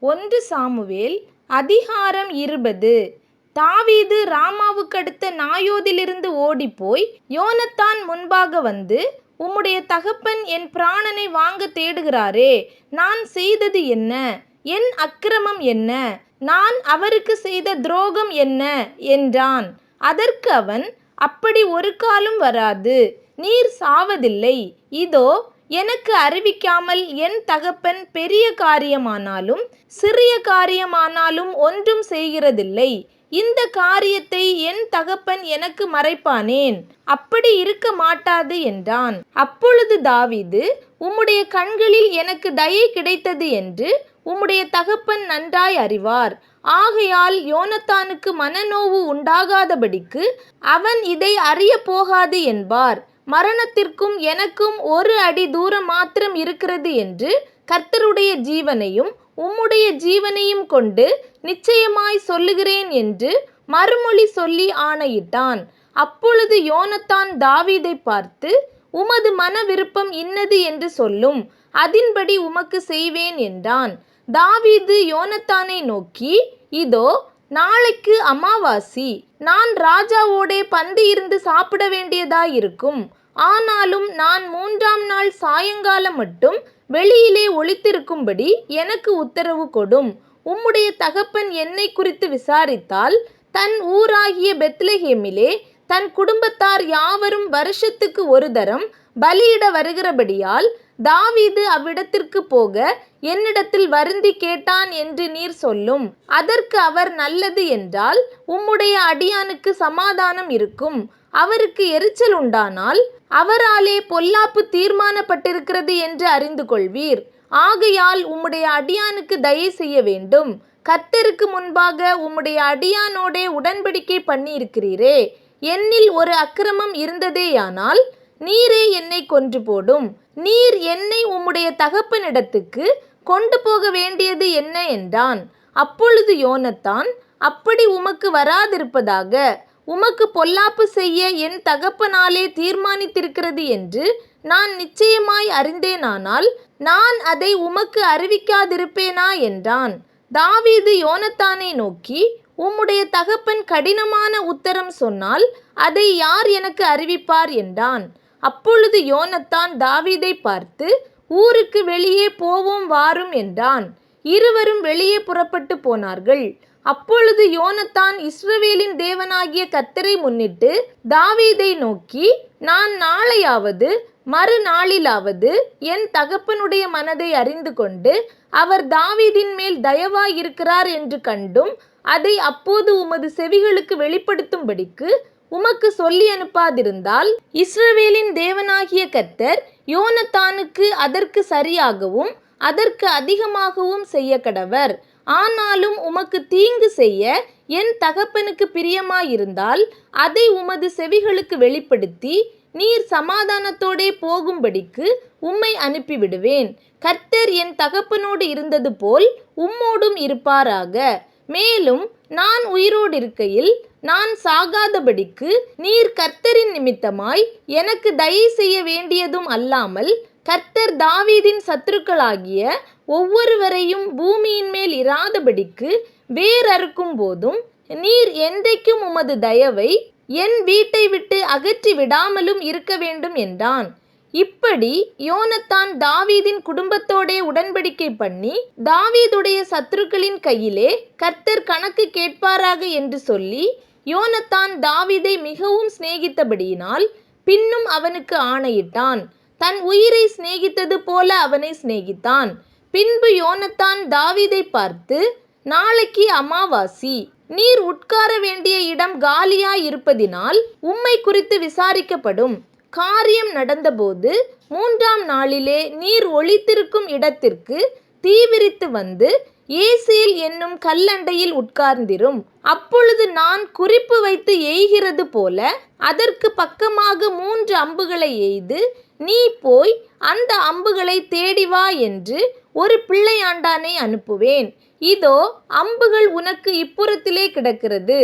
ஒன்று சாமுவேல் அதிகாரம் 20. தாவீது ராமாவுக்கடுத்த நாயோதிலிருந்து ஓடிப்போய் யோனத்தான் முன்பாக வந்து, உம்முடைய தகப்பன் என் பிராணனை வாங்க தேடுகிறாரே, நான் செய்தது என்ன? என் அக்கிரமம் என்ன? நான் அவருக்கு செய்த துரோகம் என்ன? என்றான். அதற்கு அவன், அப்படி ஒரு காலும் வராது, நீர் சாவதில்லை. இதோ, எனக்கு அறிவிக்காமல் என் தகப்பன் பெரிய காரியமானாலும் சிறிய காரியமானாலும் ஒன்றும் செய்கிறதில்லை. இந்த காரியத்தை என் தகப்பன் எனக்கு மறைப்பானேன்? அப்படி இருக்க மாட்டாது என்றான். அப்பொழுது தாவீது, உம்முடைய கண்களில் எனக்கு தயை கிடைத்தது என்று உம்முடைய தகப்பன் நன்றாய் அறிவார். ஆகையால் யோனத்தானுக்கு மனநோவு உண்டாகாதபடிக்கு அவன் இதை அறிய போகாது என்பார். மரணத்திற்கும் எனக்கும் 1 அடி தூரம் மாத்திரம் இருக்கிறது என்று கர்த்தருடைய ஜீவனையும் உம்முடைய ஜீவனையும் கொண்டு நிச்சயமாய் சொல்லுகிறேன் என்று மறுமொழி சொல்லி ஆணையிட்டான். அப்பொழுது யோனத்தான் தாவீதை பார்த்து, உமது மன விருப்பம் இன்னது என்று சொல்லும், அதின்படி உமக்கு செய்வேன் என்றான். தாவீது யோனத்தானை நோக்கி, இதோ, நாளைக்கு அமாவாசி, நான் ராஜாவோடே பந்தி இருந்து சாப்பிட வேண்டியதாயிருக்கும். ஆனாலும் நான் 3ஆம் நாள் சாயங்காலம் மட்டும் வெளியிலே ஒளித்திருக்கும்படி எனக்கு உத்தரவு கொடும். உம்முடைய தகப்பன் என்னை குறித்து விசாரித்தால், தன் ஊராகிய பெத்லெகேமிலே தன் குடும்பத்தார் யாவரும் வருஷத்துக்கு 1 தரம் பலியிட வருகிறபடியால் தாவீது அவ்விடத்திற்கு போக என்னிடத்தில் வருந்தி கேட்டான் என்று நீர் சொல்லும். அதற்கு அவர், நல்லது என்றால் உம்முடைய அடியானுக்கு சமாதானம் இருக்கும். அவருக்கு எரிச்சல் உண்டானால் அவராலே பொல்லாப்பு தீர்மானப்பட்டிருக்கிறது என்று அறிந்து கொள்வீர். ஆகையால் உம்முடைய அடியானுக்கு தயை செய்ய வேண்டும். கர்த்தருக்கு முன்பாக உம்முடைய அடியானோடே உடன்படிக்கை பண்ணியிருக்கிறீரே. என்னில் ஒரு அக்கிரமம் இருந்ததேயானால் நீரே என்னை கொன்று போடும். நீர் என்னை உம்முடைய தகப்பனிடத்துக்கு கொண்டு போக வேண்டியது என்ன என்றான். அப்பொழுது யோனத்தான், அப்படி உமக்கு வராதிருப்பதாக. உமக்கு பொல்லாப்பு செய்ய என் தகப்பனாலே தீர்மானித்திருக்கிறது என்று நான் நிச்சயமாய் அறிந்தேனானால் நான் அதை உமக்கு அறிவிக்காதிருப்பேனா என்றான். தாவீது யோனத்தானை நோக்கி, உம்முடைய தகப்பன் கடினமான உத்தரம் சொன்னால் அதை யார் எனக்கு அறிவிப்பார் என்றான். அப்பொழுது யோனத்தான் தாவீதை பார்த்து, ஊருக்கு வெளியே போவோம் வாரும் என்றான். இருவரும் வெளியே புறப்பட்டு போனார்கள். அப்பொழுது யோனத்தான் இஸ்ரவேலின் தேவனாகிய கர்த்தரை முன்னிட்டு தாவீதை நோக்கி, நான் நாளையாவது மறுநாளிலாவது என் தகப்பனுடைய மனதை அறிந்து கொண்டு அவர் தாவீதின் மேல் தயவாய் இருக்கிறார் என்று கண்டும் அதை அப்போது உமது செவிகளுக்கு வெளிப்படுத்தும்படிக்கு உமக்கு சொல்லி அனுப்பாதிருந்தால், இஸ்ரவேலின் தேவனாகிய கர்த்தர் யோனத்தானுக்கு அதற்கு சரியாகவும் அதற்கு அதிகமாகவும் செய்ய கடவர். ஆனாலும் உமக்கு தீங்கு செய்ய என் தகப்பனுக்கு பிரியமாயிருந்தால் அதை உமது செவிகளுக்கு வெளிப்படுத்தி நீர் சமாதானத்தோடே போகும்படிக்கு உம்மை அனுப்பிவிடுவேன். கர்த்தர் என் தகப்பனோடு இருந்தது போல் உம்மோடும் இருப்பாராக. மேலும் நான் உயிரோடு இருக்கையில் நான் சாகாதபடிக்கு நீர் கர்த்தரின் நிமித்தமாய் எனக்கு தயை செய்ய வேண்டியதும் அல்லாமல், கர்த்தர் தாவீதின் சத்துருக்களாகிய ஒவ்வொருவரையும் பூமியின் மேல் இராதபடிக்கு வேர் அறுக்கும் போதும் நீர் என்றைக்கும் உமது தயவை என் வீட்டை விட்டு அகற்றி விடாமலும் இருக்க வேண்டும் என்றான். இப்படி யோனத்தான் தாவீதின் குடும்பத்தோடே உடன்படிக்கை பண்ணி, தாவீதுடைய சத்துருக்களின் கையிலே கர்த்தர் கணக்கு கேட்பாராக என்று சொல்லி, யோனத்தான் தாவீதை மிகவும் சிநேகித்தபடியினால் பின்னும் அவனுக்கு ஆணையிட்டான். தன் உயிரை சிநேகித்தது போல அவனை சிநேகித்தான். பின்பு யோனத்தான் தாவீதை பார்த்து, நாளைக்கு அமாவாசி, நீர் உட்கார வேண்டிய இடம் காலியாய் இருப்பதினால் உம்மை குறித்து விசாரிக்கப்படும். காரியம் நடந்தபோது 3ஆம் நாளிலே நீர் ஒளித்திருக்கும் இடத்திற்கு தீவிரித்து வந்து ஏசேல் என்னும் கல்லண்டையில் உட்கார்ந்திரும். அப்பொழுது நான் குறிப்பு வைத்து எய்கிறது போல அதற்கு பக்கமாக 3 அம்புகளை எய்து, நீ போய் அந்த அம்புகளை தேடி வா என்று ஒரு பிள்ளையாண்டானை அனுப்புவேன். இதோ, அம்புகள் உனக்கு இப்புறத்திலே கிடக்கிறது,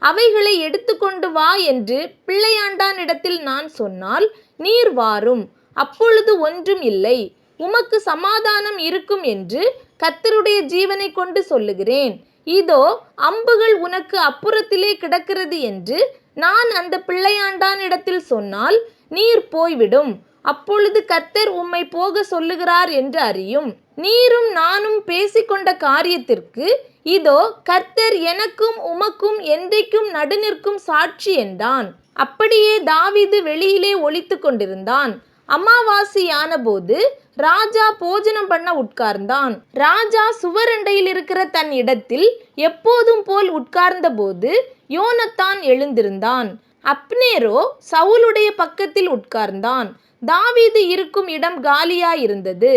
அவைகளை எடுத்துக்கொண்டு வா என்று பிள்ளையாண்டானிடத்தில் நான் சொன்னால் நீர் வாரும். அப்பொழுது ஒன்றும் இல்லை. உமக்கு சமாதானம் இருக்கும் என்று கர்த்தருடைய ஜீவனை கொண்டு சொல்லுகிறேன். இதோ அம்புகள் உனக்கு அப்புறத்திலே கிடக்கிறது என்று நான் அந்த பிள்ளையாண்டானிடத்தில் சொன்னால் நீர் போய்விடும். அப்பொழுது கர்த்தர் உம்மை போக சொல்லுகிறார் என்று அறியும். நீரும் நானும் பேசிக்கொண்ட காரியத்திற்கு இதோ கர்த்தர் எனக்கும் உமக்கும் என்றைக்கும் நடுநிற்கும் சாட்சி என்றான். அப்படியே தாவீது வெளியிலே ஒளித்து கொண்டிருந்தான். அமாவாசையான போது ராஜா போஜனம் பண்ண உட்கார்ந்தான். ராஜா சுவரண்டையில் இருக்கிற தன் இடத்தில் எப்போதும் போல் உட்கார்ந்த போது யோனத்தான் எழுந்திருந்தான். அப்னேரோ சவுலுடைய பக்கத்தில் உட்கார்ந்தான். தாவீது இருக்கும் இடம் காலியாயிருந்தது.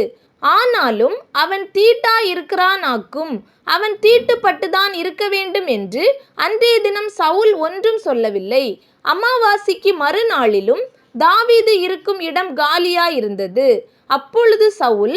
ஆனாலும் அவன் தீட்டா இருக்கிறானாக்கும். அவன் தீட்டுப்பட்டுதான் இருக்க வேண்டும் என்று அன்றைய தினம் சவுல் ஒன்றும் சொல்லவில்லை. அமாவாசைக்கு மறுநாளிலும் தாவீது இருக்கும் இடம் காலியாயிருந்தது. அப்பொழுது சவுல்,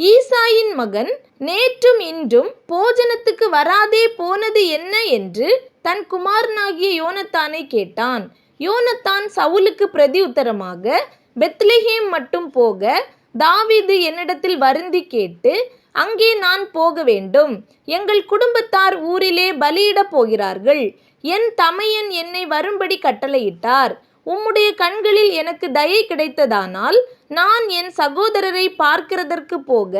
ஈசாயின் மகன் நேற்றும் இன்றும் போஜனத்துக்கு வராதே போனது என்ன என்று தன் குமாரனாகிய யோனத்தானை கேட்டான். யோனத்தான் சவுலுக்கு பிரதியுத்தரமாக, பெத்லெகேம் மட்டும் போக தாவீது என்னிடத்தில் வருந்தி கேட்டு, அங்கே நான் போக வேண்டும். எங்கள் குடும்பத்தார் ஊரிலே பலியிடப் போகிறார்கள். என் தமையன் என்னை வரும்படி கட்டளையிட்டார். உம்முடைய கண்களில் எனக்கு தயை கிடைத்ததானால் நான் என் சகோதரரை பார்க்கிறதற்கு போக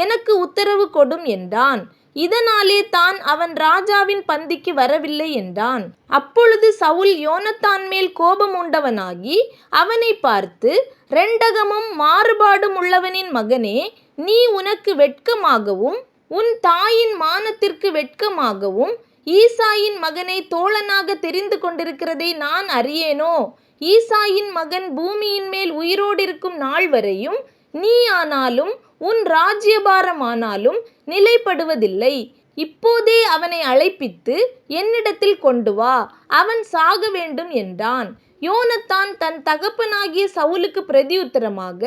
எனக்கு உத்தரவு கொடும் என்றான். இதனாலே தான் அவன் ராஜாவின் பந்திக்கு வரவில்லை என்றான். அப்பொழுது சவுல் யோனத்தான் மேல் கோபம் உண்டவனாகி அவனை பார்த்து, ரெண்டகமும் மாறுபாடும் உள்ளவனின் மகனே, நீ உனக்கு வெட்கமாகவும் உன் தாயின் மானத்திற்கு வெட்கமாகவும் ஈசாயின் மகனை தோழனாக தெரிந்து கொண்டிருக்கிறதை நான் அறியேனோ? ஈசாயின் மகன் பூமியின் மேல் உயிரோடிருக்கும் நாள் வரையும் நீ ஆனாலும் உன் ராஜ்யபாரமானாலும் நிலைப்படுவதில்லை. இப்போதே அவனை அழைப்பித்து என்னிடத்தில் கொண்டு வா, அவன் சாக வேண்டும் என்றான். யோனத்தான் தன் தகப்பனாகிய சவுலுக்கு பிரதியுத்தரமாக,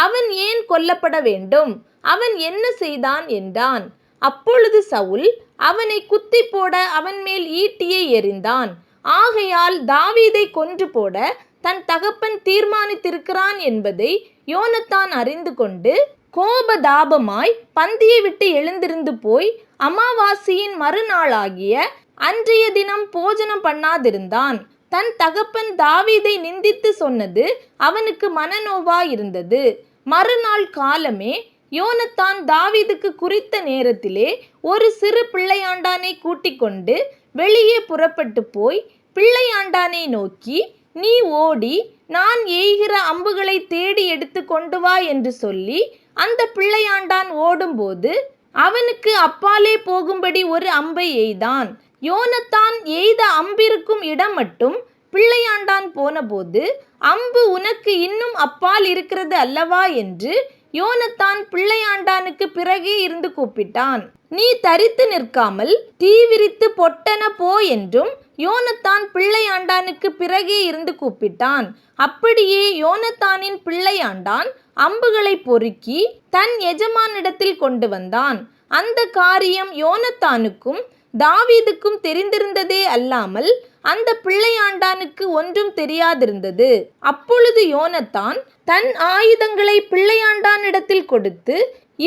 அவன் ஏன் கொல்லப்பட வேண்டும்? அவன் என்ன செய்தான் என்றான். அப்பொழுது சவுல் அவனை குத்தி போட அவன் மேல் ஈட்டியை எறிந்தான். ஆகையால் தாவீதை கொன்று போட தன் தகப்பன் தீர்மானித்திருக்கிறான் என்பதை யோனத்தான் அறிந்து கொண்டு கோபதாபமாய் பந்தியை விட்டு எழுந்திருந்து போய் அமாவாசையின் மறுநாளாகிய அன்றைய தினம் போஜனம் பண்ணாதிருந்தான். தன் தகப்பன் தாவீதை நிந்தித்து சொன்னது அவனுக்கு மனநோவாயிருந்தது. மறுநாள் காலமே யோனத்தான் தாவீதுக்கு குறித்த நேரத்திலே ஒரு சிறு பிள்ளையாண்டானை கூட்டிக் கொண்டு வெளியே புறப்பட்டு போய் பிள்ளையாண்டானை நோக்கி, நீ ஓடி நான் எய்கிற அம்புகளை தேடி எடுத்து கொண்டு வா என்று சொல்லி அந்த பிள்ளையாண்டான் ஓடும்போது அவனுக்கு அப்பாலே போகும்படி ஒரு அம்பை எய்தான். யோனத்தான் எய்த அம்பிருக்கும் இடம் மட்டும் பிள்ளையாண்டான் போனபோது, அம்பு உனக்கு இன்னும் அப்பால் இருக்கிறது அல்லவா என்று யோனத்தான் பிள்ளையாண்டானுக்கு பிறகே இருந்து கூப்பிட்டான். நீ தரித்து நிற்காமல் தீ விரித்து பொட்டென போ என்றும் யோனத்தான் பிள்ளையாண்டானுக்கு பிறகே இருந்து கூப்பிட்டான். அப்படியே யோனத்தானின் பிள்ளையாண்டான் அம்புகளை பொறுக்கி தன் எஜமானிடத்தில் கொண்டு வந்தான். அந்த காரியம் யோனத்தானுக்கும் தாவீதுக்கும் தெரிந்திருந்ததே அல்லாமல் அந்த பிள்ளையாண்டானுக்கு ஒன்றும் தெரியாதிருந்தது. அப்பொழுது யோனத்தான் தன் ஆயுதங்களை பிள்ளையாண்டானிடத்தில் கொடுத்து,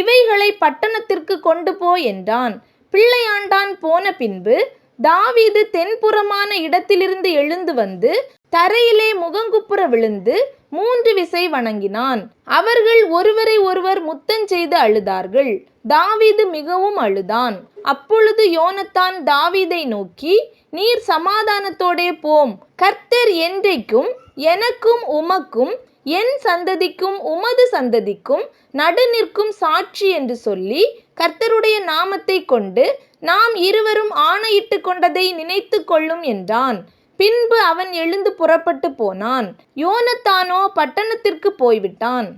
இவைகளை பட்டணத்திற்கு கொண்டு போ என்றான். பிள்ளையாண்டான் போன பின்பு தாவீது தென்புறமான இடத்திலிருந்து எழுந்து வந்து தரையிலே முகங்குப்புற விழுந்து 3 விசை வணங்கினான். அவர்கள் ஒருவரை ஒருவர் முத்தஞ்செய்து அழுதார்கள். தாவீது மிகவும் அழுதான். அப்பொழுது யோனத்தான் தாவீதை நோக்கி, நீர் சமாதானத்தோடே போம். கர்த்தர் என்றைக்கும் எனக்கும் உமக்கும் என் சந்ததிக்கும் உமது சந்ததிக்கும் நடுநிற்கும் சாட்சி என்று சொல்லி கர்த்தருடைய நாமத்தை கொண்டு நாம் இருவரும் ஆணையிட்டு கொண்டதை நினைத்து கொள்ளும் என்றான். பின்பு அவன் எழுந்து புறப்பட்டு போனான். யோனத்தானோ பட்டணத்திற்கு போய்விட்டான்.